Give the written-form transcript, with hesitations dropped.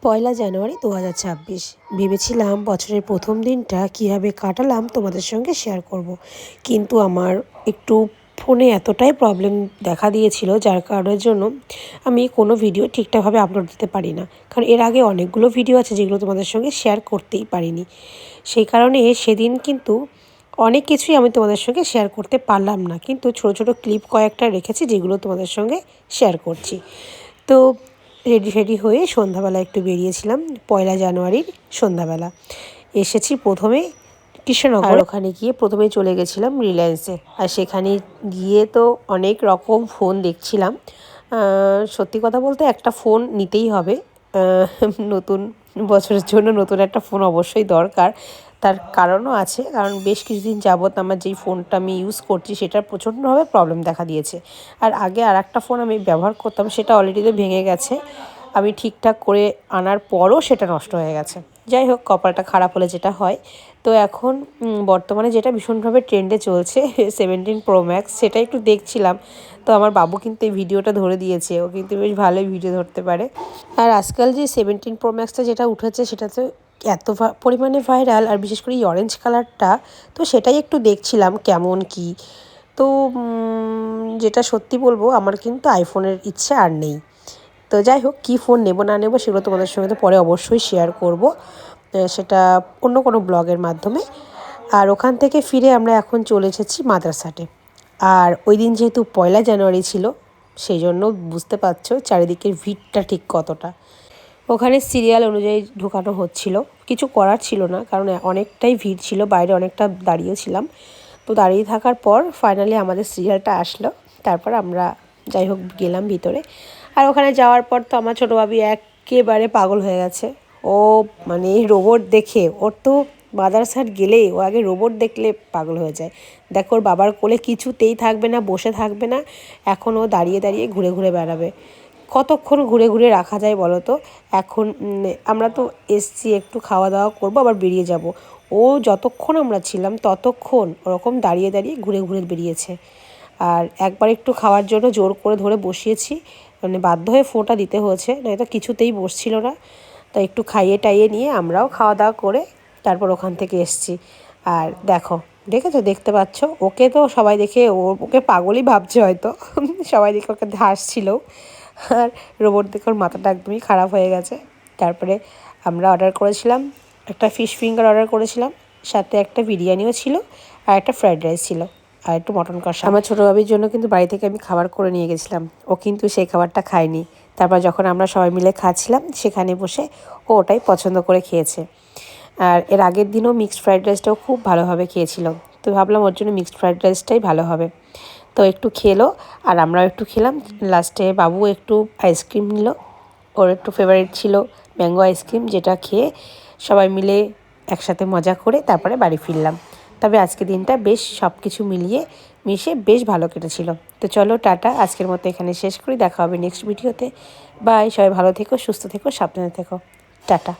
পয়লা জানুয়ারি 2026। ভেবেছিলাম বছরের প্রথম দিনটা কীভাবে কাটালাম তোমাদের সঙ্গে শেয়ার করব। কিন্তু আমার একটু ফোনে এতটাই প্রবলেম দেখা দিয়েছিল, যার কারণের জন্য আমি কোনো ভিডিও ঠিকঠাকভাবে আপলোড দিতে পারি না। কারণ এর আগে অনেকগুলো ভিডিও আছে যেগুলো তোমাদের সঙ্গে শেয়ার করতেই পারিনি। সেই কারণে সেদিন কিন্তু অনেক কিছুই আমি তোমাদের সঙ্গে শেয়ার করতে পারলাম না, কিন্তু ছোট ছোট ক্লিপ কয়েকটা রেখেছি যেগুলো তোমাদের সঙ্গে শেয়ার করছি। তো রেডি হয়ে সন্ধ্যাবেলা একটু বেরিয়েছিলাম। পয়লা জানুয়ারির সন্ধ্যাবেলা এসেছি প্রথমে কৃষ্ণনগর। আর ওখানে গিয়ে প্রথমেই চলে গেছিলাম রিলায়েন্সে। আর সেখানে গিয়ে তো অনেক রকম ফোন দেখছিলাম। সত্যি কথা বলতে একটা ফোন নিতেই হবে। নতুন বছরের জন্য নতুন একটা ফোন অবশ্যই দরকার। তার কারণও আছে, কারণ বেশ কিছুদিন যাবৎ আমার যেই ফোনটা আমি ইউজ করছি সেটার প্রচণ্ডভাবে প্রবলেম দেখা দিয়েছে। আর আগে আর একটা ফোন আমি ব্যবহার করতাম, সেটা অলরেডি তো ভেঙে গেছে। আমি ঠিকঠাক করে আনার পরও সেটা নষ্ট হয়ে গেছে। যাই হোক, কপালটা খারাপ হলে যেটা হয়। তো এখন বর্তমানে যেটা ভীষণভাবে ট্রেন্ডে চলছে 17 Pro Max, সেটা একটু দেখছিলাম। তো আমার বাবু কিন্তু এই ভিডিওটা ধরে দিয়েছে, ও কিন্তু বেশ ভালোই ভিডিও ধরতে পারে। আর আজকাল যে 17 Pro Maxটা যেটা উঠেছে সেটা তো এত পরিমাণে ভাইরাল, আর বিশেষ করে এই অরেঞ্জ কালারটা, তো সেটাই একটু দেখছিলাম কেমন কি। তো যেটা সত্যি বলবো, আমার কিন্তু আইফোনের ইচ্ছে আর নেই। তো যাই হোক, কী ফোন নেব না নেব সেগুলো তোমাদের সঙ্গে তো পরে অবশ্যই শেয়ার করব, সেটা অন্য কোনো ব্লগের মাধ্যমে। আর ওখান থেকে ফিরে আমরা এখন চলে এসেছি মাদ্রাসাটে। আর ওই দিন যেহেতু পয়লা জানুয়ারি ছিল, সেই জন্য বুঝতে পারছো চারিদিকের ভিড়টা ঠিক কতটা। ওখানে সিরিয়াল অনুযায়ী ঢোকানো হচ্ছিল, কিছু করার ছিল না, কারণ অনেকটাই ভিড় ছিল, বাইরে অনেকটা দাঁড়িয়েছিলাম। তো দাঁড়িয়ে থাকার পর ফাইনালি আমাদের সিরিয়ালটা আসলো। তারপর আমরা যাই হোক গেলাম ভিতরে। আর ওখানে যাওয়ার পর তো আমার ছোটো ভাবি একেবারে পাগল হয়ে গেছে। ও মানে রোবট দেখে, ওর তো মাদ্রাসার গেলেই ও আগে রোবট দেখলে পাগল হয়ে যায়। দেখো, ওর বাবার কোলে কিছুতেই থাকবে না, বসে থাকবে না, এখন ও দাঁড়িয়ে দাঁড়িয়ে ঘুরে ঘুরে বেড়াবে। কতক্ষণ ঘুরে ঘুরে রাখা যায় বলো তো। এখন আমরা তো এসছি, একটু খাওয়া দাওয়া করবো, আবার বেরিয়ে যাব। ও যতক্ষণ আমরা ছিলাম ততক্ষণ ওরকম দাঁড়িয়ে দাঁড়িয়ে ঘুরে ঘুরে বেরিয়েছে। আর একবার একটু খাওয়ার জন্য জোর করে ধরে বসিয়েছি, মানে বাধ্য হয়ে ফোনটা দিতে হয়েছে, নয়তো কিছুতেই বসছিল না। তো একটু খাইয়ে টাইয়ে নিয়ে আমরাও খাওয়া দাওয়া করে তারপর ওখান থেকে এসছি। আর দেখেছো, দেখতে পাচ্ছ, ওকে তো সবাই দেখে ওকে পাগলই ভাবছে হয়তো। সবাই দেখে ওকে হাসছিল। আর রোবট দেখে ওর মাথাটা একদমই খারাপ হয়ে গেছে। তারপরে আমরা অর্ডার করেছিলাম, একটা ফিশ ফিঙ্গার অর্ডার করেছিলাম, সাথে একটা বিরিয়ানিও ছিল, আর একটা ফ্রায়েড রাইস ছিল, আর একটু মটন কষা। আমার ছোটো ভাবির জন্য কিন্তু বাড়ি থেকে আমি খাবার করে নিয়ে গেছিলাম, ও কিন্তু সেই খাবারটা খায়নি। তারপর যখন আমরা সবাই মিলে খাচ্ছিলাম সেখানে বসে ও ওটাই পছন্দ করে খেয়েছে। আর এর আগের দিনও মিক্সড ফ্রায়েড রাইসটাও খুব ভালোভাবে খেয়েছিল। তো ভাবলাম ওর জন্য মিক্সড ফ্রায়েড রাইসটাই ভালো হবে। তো একটু খেলো, আর আমরাও একটু খেলাম। লাস্টে বাবু একটু আইসক্রিম নিল, ওর একটু ফেভারিট ছিল ম্যাঙ্গো আইসক্রিম, যেটা খেয়ে সবাই মিলে একসাথে মজা করে তারপরে বাড়ি ফিরলাম। তবে আজকে দিনটা বেশ সব কিছু মিশে বেশ ভালো কেটেছিল। তো চলো টাটা, আজকের মতো এখানে শেষ করি, দেখা হবে নেক্সট ভিডিওতে। বাই, সবাই ভালো থেকো, সুস্থ থেকো, সাবধানে থেকো, টাটা।